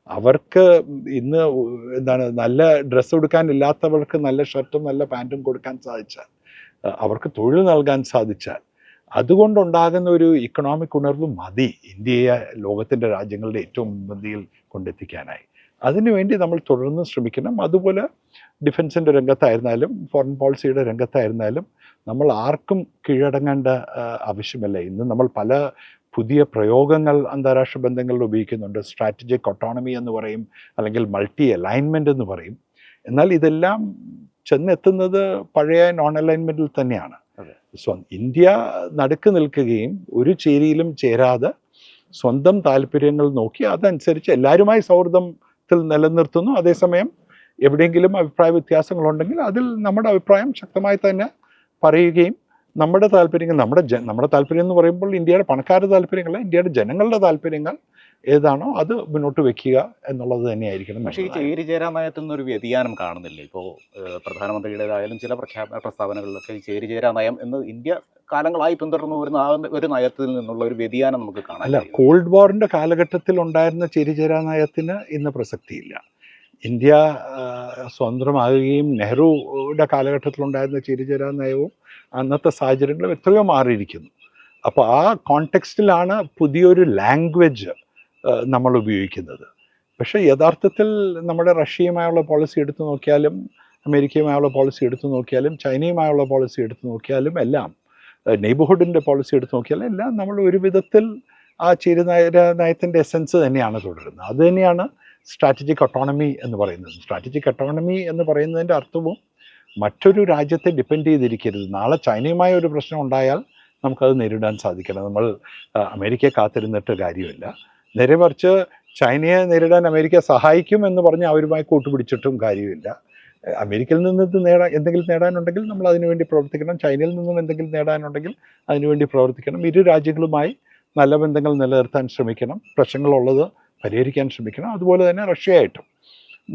അവർക്ക് ഇന്ന് നല്ല ഡ്രസ്സ് കൊടുക്കാനില്ലാത്തവർക്ക് നല്ല ഷർട്ടും നല്ല പാൻറ്റും കൊടുക്കാൻ സാധിച്ചാൽ, അവർക്ക് തൊഴിൽ നൽകാൻ സാധിച്ചാൽ, അതുകൊണ്ടുണ്ടാകുന്ന ഒരു ഇക്കണോമിക് ഉണർവ് മതി ഇന്ത്യയെ ലോകത്തിൻ്റെ രാജ്യങ്ങളുടെ ഏറ്റവും മുൻപന്തിയിൽ കൊണ്ടെത്തിക്കാനായി. അതിനുവേണ്ടി നമ്മൾ തുടർന്ന് ശ്രമിക്കണം. അതുപോലെ ഡിഫൻസിൻ്റെ രംഗത്തായിരുന്നാലും ഫോറിൻ പോളിസിയുടെ രംഗത്തായിരുന്നാലും നമ്മൾ ആർക്കും കീഴടങ്ങേണ്ട ആവശ്യമല്ല. ഇന്ന് നമ്മൾ പല പുതിയ പ്രയോഗങ്ങൾ അന്താരാഷ്ട്ര ബന്ധങ്ങളിൽ ഉപയോഗിക്കുന്നുണ്ട്. സ്ട്രാറ്റജിക് ഓട്ടോണമി എന്ന് പറയും, അല്ലെങ്കിൽ മൾട്ടി അലൈൻമെൻ്റ് എന്ന് പറയും. എന്നാൽ ഇതെല്ലാം ചെന്നെത്തുന്നത് പഴയ നോൺ അലൈൻമെൻറ്റിൽ തന്നെയാണ്. ഇന്ത്യ നടുക്ക് നിൽക്കുകയും ഒരു ചേരിയിലും ചേരാതെ സ്വന്തം താല്പര്യങ്ങൾ നോക്കി അതനുസരിച്ച് എല്ലാവരുമായി സൗഹൃദത്തിൽ നിലനിർത്തുന്നു. അതേസമയം എവിടെയെങ്കിലും അഭിപ്രായ വ്യത്യാസങ്ങളുണ്ടെങ്കിൽ അതിൽ നമ്മുടെ അഭിപ്രായം ശക്തമായി തന്നെ പറയുകയും നമ്മുടെ താല്പര്യങ്ങൾ നമ്മുടെ താല്പര്യം എന്ന് പറയുമ്പോൾ ഇന്ത്യയുടെ പണക്കാരുടെ താല്പര്യങ്ങളല്ല, ഇന്ത്യയുടെ ജനങ്ങളുടെ താല്പര്യങ്ങൾ ഏതാണോ അത് മുന്നോട്ട് വെക്കുക എന്നുള്ളത് തന്നെയായിരിക്കണം. പക്ഷേ ഈ ചേരിചേരാ നയത്തിൽ നിന്നൊരു വ്യതിയാനം കാണുന്നില്ല. ഇപ്പോൾ പ്രധാനമന്ത്രിയുടേതായാലും ചില പ്രസ്താവനകളിലൊക്കെ ഈ ചേരിചേരാ നയം എന്ന് ഇന്ത്യ കാലങ്ങളായി പിന്തുടർന്നു വരുന്ന ഒരു നയത്തിൽ നിന്നുള്ള ഒരു വ്യതിയാനം നമുക്ക് കാണാം. അല്ല, കോൾഡ് വാറിൻ്റെ കാലഘട്ടത്തിൽ ഉണ്ടായിരുന്ന ചേരിചേരാ നയത്തിന് ഇന്ന് പ്രസക്തിയില്ല. ഇന്ത്യ സ്വതന്ത്രമാകുകയും നെഹ്റുയുടെ കാലഘട്ടത്തിലുണ്ടായിരുന്ന ചേരിചേരാ നയവും അന്നത്തെ സാഹചര്യങ്ങളും എത്രയോ മാറിയിരിക്കുന്നു. അപ്പോൾ ആ കോണ്ടെക്സ്റ്റിലാണ് പുതിയൊരു ലാംഗ്വേജ് നമ്മൾ ഉപയോഗിക്കുന്നത്. പക്ഷേ യഥാർത്ഥത്തിൽ നമ്മുടെ റഷ്യയുമായുള്ള പോളിസി എടുത്തു നോക്കിയാലും, അമേരിക്കയുമായുള്ള പോളിസി എടുത്തു നോക്കിയാലും, ചൈനയുമായുള്ള പോളിസി എടുത്തു നോക്കിയാലും, എല്ലാം നെയ്ബർഹുഡിൻ്റെ പോളിസി എടുത്തു നോക്കിയാലും എല്ലാം നമ്മൾ ഒരു വിധത്തിൽ ആ നയത്തിൻ്റെ എസൻസ് തന്നെയാണ് തുടരുന്നത്. അത് തന്നെയാണ് സ്ട്രാറ്റജിക് ഓട്ടോണമി എന്ന് പറയുന്നത്. സ്ട്രാറ്റജിക് ഓട്ടോണമി എന്ന് പറയുന്നതിൻ്റെ അർത്ഥവും മറ്റൊരു രാജ്യത്തെ ഡിപ്പെൻഡ് ചെയ്തിരിക്കരുത്. നാളെ ചൈനയുമായ ഒരു പ്രശ്നം ഉണ്ടായാൽ നമുക്കത് നേരിടാൻ സാധിക്കണം. നമ്മൾ അമേരിക്കയെ കാത്തിരുന്നിട്ട് കാര്യമില്ല. നേരെ മറിച്ച് ചൈനയെ നേരിടാൻ അമേരിക്ക സഹായിക്കും എന്ന് പറഞ്ഞ് അവരുമായി കൂട്ടുപിടിച്ചിട്ടും കാര്യമില്ല. അമേരിക്കയിൽ നിന്ന് എന്തെങ്കിലും നേടാനുണ്ടെങ്കിൽ നമ്മൾ അതിനുവേണ്ടി പ്രവർത്തിക്കണം. ചൈനയിൽ നിന്നും എന്തെങ്കിലും നേടാനുണ്ടെങ്കിൽ അതിനുവേണ്ടി പ്രവർത്തിക്കണം. ഇരു രാജ്യങ്ങളുമായി നല്ല ബന്ധങ്ങൾ നിലനിർത്താൻ ശ്രമിക്കണം. പ്രശ്നങ്ങളുള്ളത് പരിഹരിക്കാൻ ശ്രമിക്കണം. അതുപോലെ തന്നെ റഷ്യയായിട്ടും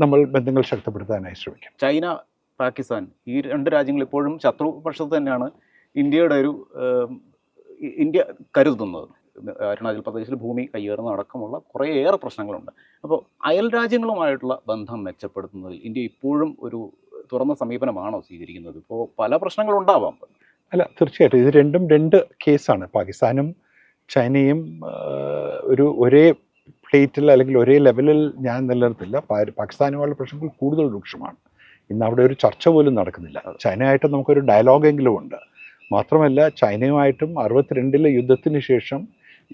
നമ്മൾ ബന്ധങ്ങൾ ശക്തിപ്പെടുത്താനായി ശ്രമിക്കണം. ചൈന, പാകിസ്ഥാൻ ഈ രണ്ട് രാജ്യങ്ങൾ ഇപ്പോഴും ശത്രുപക്ഷത്ത് തന്നെയാണ് ഇന്ത്യ കരുതുന്നത്. അരുണാചൽ പ്രദേശിൽ ഭൂമി കയ്യേറുന്ന അടക്കമുള്ള കുറേയേറെ പ്രശ്നങ്ങളുണ്ട്. അപ്പോൾ അയൽ രാജ്യങ്ങളുമായിട്ടുള്ള ബന്ധം മെച്ചപ്പെടുത്തുന്നതിൽ ഇന്ത്യ ഇപ്പോഴും ഒരു തുറന്ന സമീപനമാണോ സ്വീകരിക്കുന്നത്? ഇപ്പോൾ പല പ്രശ്നങ്ങളുണ്ടാവാം. അല്ല, തീർച്ചയായിട്ടും ഇത് രണ്ടും രണ്ട് കേസാണ്. പാകിസ്ഥാനും ചൈനയും ഒരേ പ്ലേറ്റിൽ അല്ലെങ്കിൽ ഒരേ ലെവലിൽ ഞാൻ നിലനിർത്തില്ല. പാകിസ്ഥാനുമായുള്ള പ്രശ്നങ്ങൾ കൂടുതൽ രൂക്ഷമാണ്. ഇന്ന് അവിടെ ഒരു ചർച്ച പോലും നടക്കുന്നില്ല. ചൈനയായിട്ട് നമുക്കൊരു ഡയലോഗെങ്കിലും ഉണ്ട്. മാത്രമല്ല, ചൈനയുമായിട്ടും 62 യുദ്ധത്തിന് ശേഷം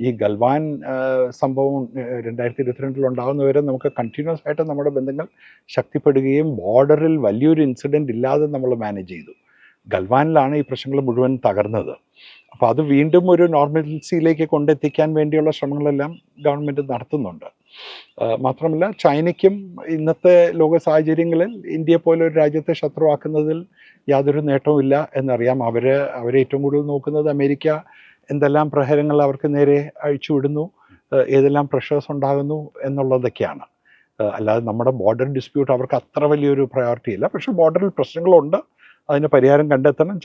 ഈ ഗൽവാൻ സംഭവം 2022 ഉണ്ടാകുന്നവരെ നമുക്ക് കണ്ടിന്യൂസ് ആയിട്ട് നമ്മുടെ ബന്ധങ്ങൾ ശക്തിപ്പെടുകയും ബോർഡറിൽ വലിയൊരു ഇൻസിഡൻറ്റ് ഇല്ലാതെ നമ്മൾ മാനേജ് ചെയ്തു. ഗൽവാനിലാണ് ഈ പ്രശ്നങ്ങൾ മുഴുവൻ തകർന്നത്. അപ്പോൾ അത് വീണ്ടും ഒരു നോർമൽസിയിലേക്ക് കൊണ്ടെത്തിക്കാൻ വേണ്ടിയുള്ള ശ്രമങ്ങളെല്ലാം ഗവൺമെൻറ് നടത്തുന്നുണ്ട്. മാത്രമല്ല, ചൈനയ്ക്കും ഇന്നത്തെ ലോക സാഹചര്യങ്ങളിൽ ഇന്ത്യയെ പോലെ ഒരു രാജ്യത്തെ ശത്രുവാക്കുന്നതിൽ യാതൊരു നേട്ടവുമില്ല എന്നറിയാം. അവരെ ഏറ്റവും കൂടുതൽ നോക്കുന്നത് അമേരിക്ക എന്തെല്ലാം പ്രഹരങ്ങൾ അവർക്ക് നേരെ അഴിച്ചുവിടുന്നു, ഏതെല്ലാം പ്രഷേഴ്സ് ഉണ്ടാകുന്നു എന്നുള്ളതൊക്കെയാണ്. അല്ലാതെ നമ്മുടെ ബോർഡർ ഡിസ്പ്യൂട്ട് അവർക്ക് അത്ര വലിയൊരു പ്രയോറിറ്റി ഇല്ല. പക്ഷേ ബോർഡറിൽ പ്രശ്നങ്ങളുണ്ട്. അതിന് പരിഹാരം കണ്ടെത്തണം.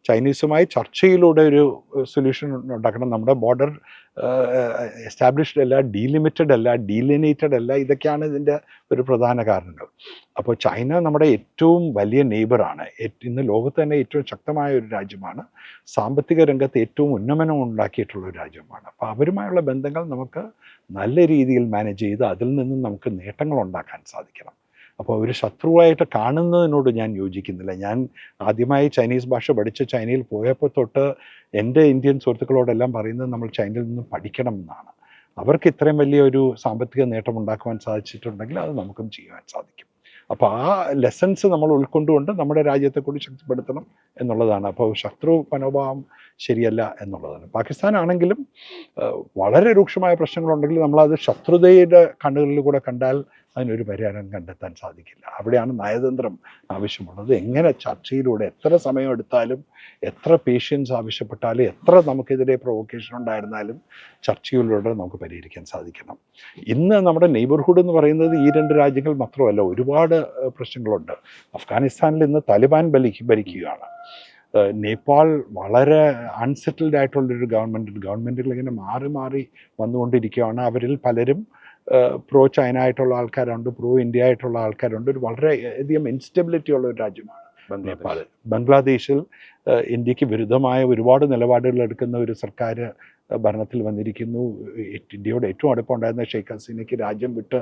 ചൈനീസുമായി ചർച്ചയിലൂടെ ഒരു സൊല്യൂഷൻ ഉണ്ടാക്കണം. നമ്മുടെ ബോർഡർ എസ്റ്റാബ്ലിഷ്ഡ് അല്ല, ഡീലിമിറ്റഡ് അല്ല, ഡീലിനേറ്റഡ് അല്ല. ഇതൊക്കെയാണ് ഇതിൻ്റെ ഒരു പ്രധാന കാരണങ്ങൾ. അപ്പോൾ ചൈന നമ്മുടെ ഏറ്റവും വലിയ നെയ്ബറാണ്. ഇന്ന് ലോകത്ത് തന്നെ ഏറ്റവും ശക്തമായ ഒരു രാജ്യമാണ്. സാമ്പത്തിക രംഗത്ത് ഏറ്റവും ഉന്നമനം ഉണ്ടാക്കിയിട്ടുള്ള ഒരു രാജ്യമാണ്. അപ്പോൾ അവരുമായുള്ള ബന്ധങ്ങൾ നമുക്ക് നല്ല രീതിയിൽ മാനേജ് ചെയ്ത് അതിൽ നിന്നും നമുക്ക് നേട്ടങ്ങൾ ഉണ്ടാക്കാൻ സാധിക്കണം. അപ്പോൾ ഒരു ശത്രുവായിട്ട് കാണുന്നതിനോട് ഞാൻ യോജിക്കുന്നില്ല. ഞാൻ ആദ്യമായി ചൈനീസ് ഭാഷ പഠിച്ച് ചൈനയിൽ പോയപ്പോൾ തൊട്ട് എൻ്റെ ഇന്ത്യൻ സുഹൃത്തുക്കളോടെല്ലാം പറയുന്നത് നമ്മൾ ചൈനയിൽ നിന്ന് പഠിക്കണം എന്നാണ്. അവർക്ക് ഇത്രയും വലിയൊരു സാമ്പത്തിക നേട്ടം ഉണ്ടാക്കുവാൻ സാധിച്ചിട്ടുണ്ടെങ്കിൽ അത് നമുക്കും ചെയ്യുവാൻ സാധിക്കും. അപ്പോൾ ആ ലെസൺസ് നമ്മൾ ഉൾക്കൊണ്ടുകൊണ്ട് നമ്മുടെ രാജ്യത്തെ കൂടി ശക്തിപ്പെടുത്തണം എന്നുള്ളതാണ്. അപ്പോൾ ശത്രു മനോഭാവം ശരിയല്ല എന്നുള്ളതാണ്. പാകിസ്ഥാനാണെങ്കിലും വളരെ രൂക്ഷമായ പ്രശ്നങ്ങളുണ്ടെങ്കിൽ നമ്മളത് ശത്രുതയുടെ കണ്ണുകളിൽ കൂടെ കണ്ടാൽ അതിനൊരു പരിഹാരം കണ്ടെത്താൻ സാധിക്കില്ല. അവിടെയാണ് നയതന്ത്രം ആവശ്യമുള്ളത്. എങ്ങനെ ചർച്ചയിലൂടെ എത്ര സമയം എടുത്താലും, എത്ര പേഷ്യൻസ് ആവശ്യപ്പെട്ടാലും, എത്ര നമുക്കെതിരെ പ്രൊവോക്കേഷൻ ഉണ്ടായിരുന്നാലും ചർച്ചയിലൂടെ നമുക്ക് പരിഹരിക്കാൻ സാധിക്കണം. ഇന്ന് നമ്മുടെ നെയ്ബർഹുഡ് എന്ന് പറയുന്നത് ഈ രണ്ട് രാജ്യങ്ങൾ മാത്രമല്ല, ഒരുപാട് പ്രശ്നങ്ങളുണ്ട്. അഫ്ഗാനിസ്ഥാനിൽ ഇന്ന് താലിബാൻ ഭരിക്കുകയാണ്. നേപ്പാൾ വളരെ അൺസെറ്റിൽഡ് ആയിട്ടുള്ളൊരു ഗവൺമെൻറ്റുകൾ ഇങ്ങനെ മാറി മാറി വന്നുകൊണ്ടിരിക്കുകയാണ്. അവരിൽ പലരും പ്രോ ചൈന ആയിട്ടുള്ള ആൾക്കാരുണ്ട്, പ്രോ ഇന്ത്യ ആയിട്ടുള്ള ആൾക്കാരുണ്ട്. ഒരു വളരെയധികം ഇൻസ്റ്റെബിലിറ്റി ഉള്ള ഒരു രാജ്യമാണ് നേപ്പാൾ. ബംഗ്ലാദേശിൽ ഇന്ത്യക്ക് വിരുദ്ധമായ ഒരുപാട് നിലപാടുകൾ എടുക്കുന്ന ഒരു സർക്കാർ ഭരണത്തിൽ വന്നിരിക്കുന്നു. ഇന്ത്യയോട് ഏറ്റവും അടുപ്പമുണ്ടായിരുന്ന ഷെയ്ഖ് ഹസീനയ്ക്ക് രാജ്യം വിട്ട്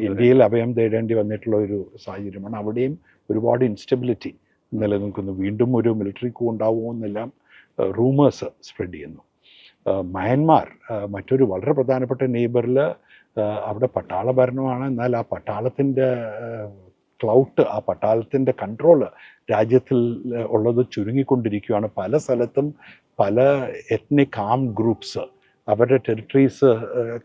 ഇന്ത്യയിൽ അഭയം തേടേണ്ടി വന്നിട്ടുള്ള ഒരു സാഹചര്യമാണ്. അവിടെയും ഒരുപാട് ഇൻസ്റ്റെബിലിറ്റി നിലനിൽക്കുന്നു. വീണ്ടും ഒരു മിലിറ്ററി കൂ ഉണ്ടാവുമോ എന്നെല്ലാം റൂമേഴ്സ് സ്പ്രെഡ് ചെയ്യുന്നു. മയന്മാർ മറ്റൊരു വളരെ പ്രധാനപ്പെട്ട നെയ്ബറിൽ അവിടെ പട്ടാള ഭരണമാണ്. എന്നാൽ ആ പട്ടാളത്തിൻ്റെ ക്ലൗട്ട്, ആ പട്ടാളത്തിൻ്റെ കൺട്രോള് രാജ്യത്തിൽ ഉള്ളത് ചുരുങ്ങിക്കൊണ്ടിരിക്കുകയാണ്. പല സ്ഥലത്തും പല എത്നിക് ആംഡ് ഗ്രൂപ്പ്സ് അവരുടെ ടെറിട്ടറീസ്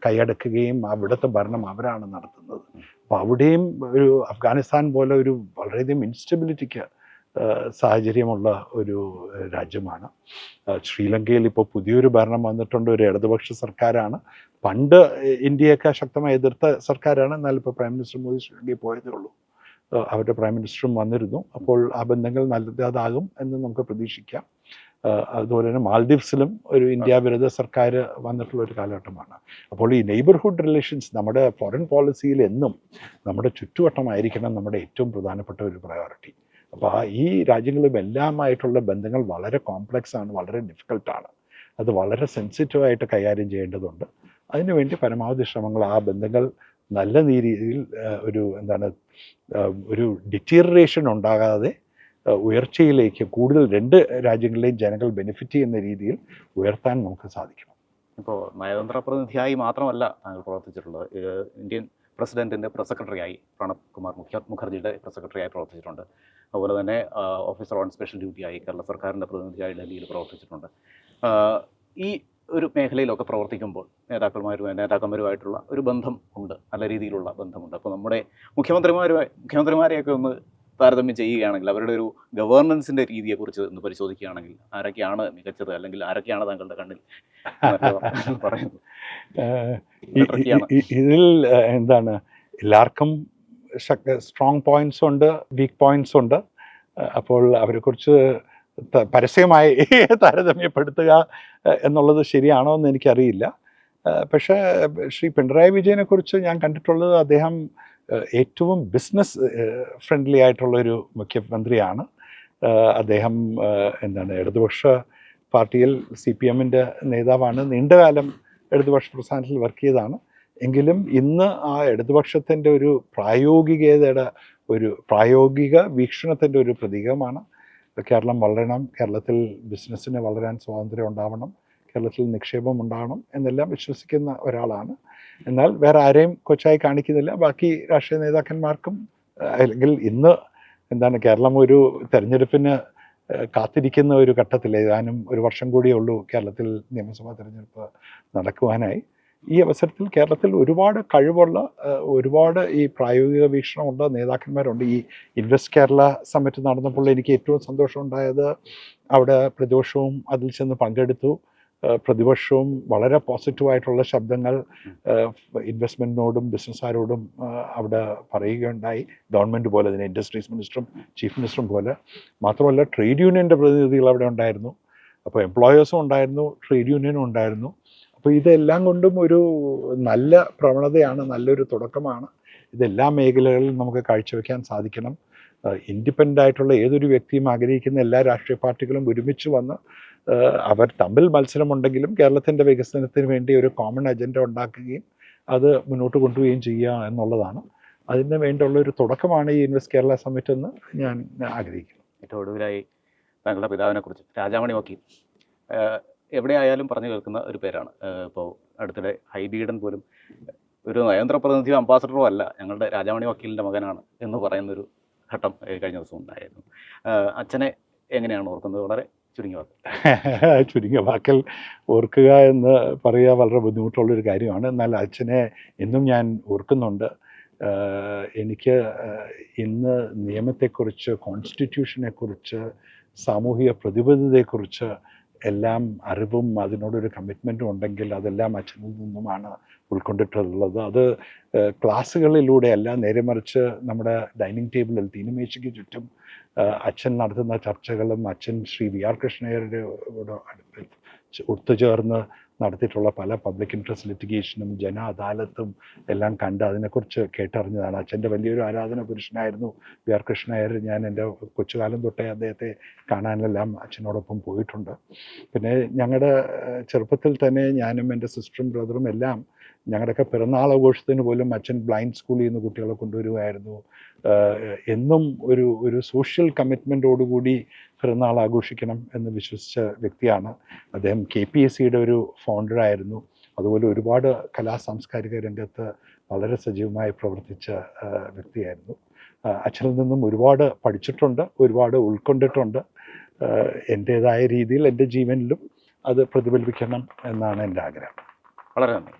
കൈയടക്കുകയും അവിടുത്തെ ഭരണം അവരാണ് നടത്തുന്നത്. അപ്പോൾ അവിടെയും ഒരു അഫ്ഗാനിസ്ഥാൻ പോലെ ഒരു വളരെയധികം ഇൻസ്റ്റബിലിറ്റിക്ക് സാഹചര്യമുള്ള ഒരു രാജ്യമാണ്. ശ്രീലങ്കയിൽ ഇപ്പോൾ പുതിയൊരു ഭരണം വന്നിട്ടുണ്ട്, ഒരു ഇടതുപക്ഷ സർക്കാരാണ്. പണ്ട് ഇന്ത്യയൊക്കെ ശക്തമായി എതിർത്ത സർക്കാരാണ്. എന്നാൽ ഇപ്പോൾ പ്രൈം മിനിസ്റ്റർ മോദി ശ്രീലങ്കയിൽ പോയതേ ഉള്ളൂ. അവരുടെ പ്രൈം മിനിസ്റ്ററും വന്നിരുന്നു. അപ്പോൾ ആ ബന്ധങ്ങൾ നല്ലതാകും എന്ന് നമുക്ക് പ്രതീക്ഷിക്കാം. അതുപോലെ തന്നെ മാൽദീവ്സിലും ഒരു ഇന്ത്യ വിരുദ്ധ സർക്കാർ വന്നിട്ടുള്ള ഒരു കാലഘട്ടമാണ്. അപ്പോൾ ഈ നെയ്ബർഹുഡ് റിലേഷൻസ് നമ്മുടെ ഫോറിൻ പോളിസിയിൽ എന്നും നമ്മുടെ ചുറ്റുവട്ടമായിരിക്കണം നമ്മുടെ ഏറ്റവും പ്രധാനപ്പെട്ട ഒരു പ്രയോറിറ്റി. അപ്പോൾ ഈ രാജ്യങ്ങളും എല്ലാമായിട്ടുള്ള ബന്ധങ്ങൾ വളരെ കോംപ്ലക്സ് ആണ്, വളരെ ഡിഫിക്കൽട്ടാണ്. അത് വളരെ സെൻസിറ്റീവായിട്ട് കൈകാര്യം ചെയ്യേണ്ടതുണ്ട്. അതിനുവേണ്ടി പരമാവധി ശ്രമങ്ങൾ, ആ ബന്ധങ്ങൾ നല്ല രീതിയിൽ ഒരു ഡിറ്റീറിയേഷൻ ഉണ്ടാകാതെ ഉയർച്ചയിലേക്ക് കൂടുതൽ രണ്ട് രാജ്യങ്ങളിലെയും ജനങ്ങൾ ബെനിഫിറ്റ് ചെയ്യുന്ന രീതിയിൽ ഉയർത്താൻ നമുക്ക് സാധിക്കണം. ഇപ്പോൾ നയതന്ത്ര പ്രതിനിധിയായി മാത്രമല്ല താങ്കൾ പ്രവർത്തിച്ചിട്ടുള്ളത്. ഇന്ത്യൻ പ്രസിഡന്റിൻ്റെ പ്രസ് സെക്രട്ടറിയായി പ്രണബ് കുമാർ മുഖർജിയുടെ പ്രസ് സെക്രട്ടറിയായി പ്രവർത്തിച്ചിട്ടുണ്ട്. അതുപോലെ തന്നെ ഓഫീസർ ഓൺ സ്പെഷ്യൽ ഡ്യൂട്ടിയായി കേരള സർക്കാരിൻ്റെ പ്രതിനിധിയായി ഡൽഹിയിൽ പ്രവർത്തിച്ചിട്ടുണ്ട്. ഈ ഒരു മേഖലയിലൊക്കെ പ്രവർത്തിക്കുമ്പോൾ നേതാക്കന്മാരുമായിട്ടുള്ള ഒരു ബന്ധം ഉണ്ട്, നല്ല രീതിയിലുള്ള ബന്ധമുണ്ട്. അപ്പോൾ നമ്മുടെ മുഖ്യമന്ത്രിമാരെയൊക്കെ ഒന്ന് താരതമ്യം ചെയ്യുകയാണെങ്കിൽ അവരുടെ ഒരു ഗവേർണൻസിൻ്റെ രീതിയെക്കുറിച്ച് ഒന്ന് പരിശോധിക്കുകയാണെങ്കിൽ ആരൊക്കെയാണ് മികച്ചത്, അല്ലെങ്കിൽ ആരൊക്കെയാണ് താങ്കളുടെ കണ്ണിൽ പറയുന്നത്? ഇതിൽ എല്ലാവർക്കും സ്ട്രോങ് പോയിന്റ്സ് ഉണ്ട്, വീക്ക് പോയിന്റ്സ് ഉണ്ട്. അപ്പോൾ അവരെക്കുറിച്ച് പരസ്യമായി താരതമ്യപ്പെടുത്തുക എന്നുള്ളത് ശരിയാണോ എന്ന് എനിക്കറിയില്ല. പക്ഷേ ശ്രീ പിണറായി വിജയനെക്കുറിച്ച് ഞാൻ കണ്ടിട്ടുള്ളത് അദ്ദേഹം ഏറ്റവും ബിസിനസ് ഫ്രണ്ട്ലി ആയിട്ടുള്ളൊരു മുഖ്യമന്ത്രിയാണ്. അദ്ദേഹം ഇടതുപക്ഷ പാർട്ടിയിൽ CPM-ൻ്റെ നേതാവാണ്. നീണ്ടകാലം ഇടതുപക്ഷ പ്രസ്ഥാനത്തിൽ വർക്ക് ചെയ്തതാണ്. എങ്കിലും ഇന്ന് ആ ഇടതുപക്ഷത്തിൻ്റെ ഒരു പ്രായോഗിക വീക്ഷണത്തിൻ്റെ ഒരു പ്രതീകമാണ്. കേരളം വളരണം, കേരളത്തിൽ ബിസിനസ്സിന് വളരാൻ സ്വാതന്ത്ര്യം ഉണ്ടാവണം, കേരളത്തിൽ നിക്ഷേപം ഉണ്ടാവണം എന്നെല്ലാം വിശ്വസിക്കുന്ന ഒരാളാണ്. എന്നാൽ വേറെ ആരെയും കൊച്ചായി കാണിക്കുന്നില്ല. ബാക്കി രാഷ്ട്രീയ നേതാക്കന്മാർക്കും അല്ലെങ്കിൽ ഇന്ന് കേരളം ഒരു തെരഞ്ഞെടുപ്പിന് കാത്തിരിക്കുന്ന ഒരു ഘട്ടത്തിൽ, ഏതാനും ഒരു വർഷം കൂടിയേ ഉള്ളൂ കേരളത്തിൽ നിയമസഭാ തെരഞ്ഞെടുപ്പ് നടക്കുവാനായി. ഈ അവസരത്തിൽ കേരളത്തിൽ ഒരുപാട് കഴിവുള്ള, ഒരുപാട് ഈ പ്രായോഗിക വീക്ഷണമുള്ള നേതാക്കന്മാരുണ്ട്. ഈ ഇൻവെസ്റ്റ് കേരള സമ്മിറ്റ് നടന്നപ്പോൾ എനിക്ക് ഏറ്റവും സന്തോഷമുണ്ടായത് അവിടെ പ്രതിപക്ഷവും അതിൽ ചെന്ന് പങ്കെടുത്തു. പ്രതിവർഷവും വളരെ പോസിറ്റീവായിട്ടുള്ള ശബ്ദങ്ങൾ ഇൻവെസ്റ്റ്മെൻറ്റിനോടും ബിസിനസ്സുകാരോടും അവിടെ പറയുകയുണ്ടായി. ഗവൺമെൻറ് പോലെ തന്നെ ഇൻഡസ്ട്രീസ് മിനിസ്റ്ററും ചീഫ് മിനിസ്റ്ററും പോലെ. മാത്രമല്ല ട്രേഡ് യൂണിയൻ്റെ പ്രതിനിധികൾ അവിടെ ഉണ്ടായിരുന്നു. അപ്പോൾ എംപ്ലോയേഴ്സും ഉണ്ടായിരുന്നു, ട്രേഡ് യൂണിയനും ഉണ്ടായിരുന്നു. അപ്പോൾ ഇതെല്ലാം കൊണ്ടും ഒരു നല്ല പ്രവണതയാണ്, നല്ലൊരു തുടക്കമാണ്. ഇതെല്ലാ മേഖലകളിലും നമുക്ക് കാഴ്ചവെക്കാൻ സാധിക്കണം. ഇൻഡിപെൻഡൻ്റ് ആയിട്ടുള്ള ഏതൊരു വ്യക്തിയും ആഗ്രഹിക്കുന്ന എല്ലാ രാഷ്ട്രീയ പാർട്ടികളും ഒരുമിച്ച് വന്ന് അവർ തമ്മിൽ മത്സരമുണ്ടെങ്കിലും കേരളത്തിൻ്റെ വികസനത്തിന് വേണ്ടി ഒരു കോമൺ അജണ്ട ഉണ്ടാക്കുകയും അത് മുന്നോട്ട് കൊണ്ടുപോവുകയും ചെയ്യുക എന്നുള്ളതാണ്. അതിന് വേണ്ടിയുള്ള ഒരു തുടക്കമാണ് ഈ ഇൻവെസ്റ്റ് കേരള സമ്മിറ്റ് എന്ന് ഞാൻ ആഗ്രഹിക്കുന്നു. ഏറ്റവും ഒടുവിലായി താങ്കളുടെ പിതാവിനെ കുറിച്ച്, രാജാമണി വക്കീൽ, എവിടെയായാലും പറഞ്ഞു കേൾക്കുന്ന ഒരു പേരാണ്. ഇപ്പോൾ അടുത്തിടെ ഹൈബീഡൻ പോലും ഒരു നയതന്ത്ര പ്രതിനിധിയോ അംബാസഡറോ അല്ല, ഞങ്ങളുടെ രാജാമണി വക്കീലിൻ്റെ മകനാണ് എന്ന് പറയുന്നൊരു ഘട്ടം കഴിഞ്ഞ ദിവസം ഉണ്ടായിരുന്നു. അച്ഛനെ എങ്ങനെയാണ് ഓർക്കുന്നത്? വളരെ ചുരുങ്ങിയ വാക്ക്. ചുരുങ്ങിയ വാക്കിൽ ഓർക്കുക എന്ന് പറയുക വളരെ ബുദ്ധിമുട്ടുള്ളൊരു കാര്യമാണ്. എന്നാൽ അച്ഛനെ എന്നും ഞാൻ ഓർക്കുന്നുണ്ട്. എനിക്ക് ഇന്ന് നിയമത്തെക്കുറിച്ച്, കോൺസ്റ്റിറ്റ്യൂഷനെക്കുറിച്ച്, സാമൂഹിക പ്രതിബദ്ധതയെക്കുറിച്ച് എല്ലാം അറിവും അതിനോടൊരു കമ്മിറ്റ്മെൻറ്റും ഉണ്ടെങ്കിൽ അതെല്ലാം അച്ഛനിൽ നിന്നുമാണ് ഉൾക്കൊണ്ടിട്ടുള്ളത്. അത് ക്ലാസ്സുകളിലൂടെയല്ല, നേരെ മറിച്ച് നമ്മുടെ ഡൈനിങ് ടേബിളിൽ തീനുമേശയ്ക്ക് ചുറ്റും അച്ഛൻ നടത്തുന്ന ചർച്ചകളും അച്ഛൻ ശ്രീ വി ആർ കൃഷ്ണയ്യരുടെ അടുത്ത് ഒത്തുചേർന്ന് നടത്തിയിട്ടുള്ള പല പബ്ലിക് ഇൻട്രസ്റ്റ് ലിറ്റിഗേഷനും ജന അദാലത്തും എല്ലാം കണ്ട് അതിനെക്കുറിച്ച് കേട്ടറിഞ്ഞതാണ്. അച്ഛൻ്റെ വലിയൊരു ആരാധന പുരുഷനായിരുന്നു വി ആർ കൃഷ്ണയ്യർ. ഞാൻ എൻ്റെ കൊച്ചുകാലം തൊട്ടേ അദ്ദേഹത്തെ കാണാനെല്ലാം അച്ഛനോടൊപ്പം പോയിട്ടുണ്ട്. പിന്നെ ഞങ്ങളുടെ ചെറുപ്പത്തിൽ തന്നെ ഞാനും എൻ്റെ സിസ്റ്ററും ബ്രദറും എല്ലാം ഞങ്ങളുടെയൊക്കെ പിറന്നാൾ ആഘോഷത്തിന് പോലും അച്ഛൻ ബ്ലൈൻഡ് സ്കൂളിൽ നിന്ന് കുട്ടികളെ കൊണ്ടുവരുമായിരുന്നു. എന്നും ഒരു സോഷ്യൽ കമ്മിറ്റ്മെൻറ്റോടുകൂടി പിറന്നാൾ ആഘോഷിക്കണം എന്ന് വിശ്വസിച്ച വ്യക്തിയാണ് അദ്ദേഹം. KPSCയുടെ ഒരു ഫൗണ്ടറായിരുന്നു. അതുപോലെ ഒരുപാട് സാംസ്കാരിക രംഗത്ത് വളരെ സജീവമായി പ്രവർത്തിച്ച വ്യക്തിയായിരുന്നു. അച്ഛനിൽ നിന്നും ഒരുപാട് പഠിച്ചിട്ടുണ്ട്, ഒരുപാട് ഉൾക്കൊണ്ടിട്ടുണ്ട്. എൻ്റേതായ രീതിയിൽ എൻ്റെ ജീവനിലും അത് പ്രതിഫലിപ്പിക്കണം എന്നാണ് എൻ്റെ ആഗ്രഹം. വളരെ നന്ദി.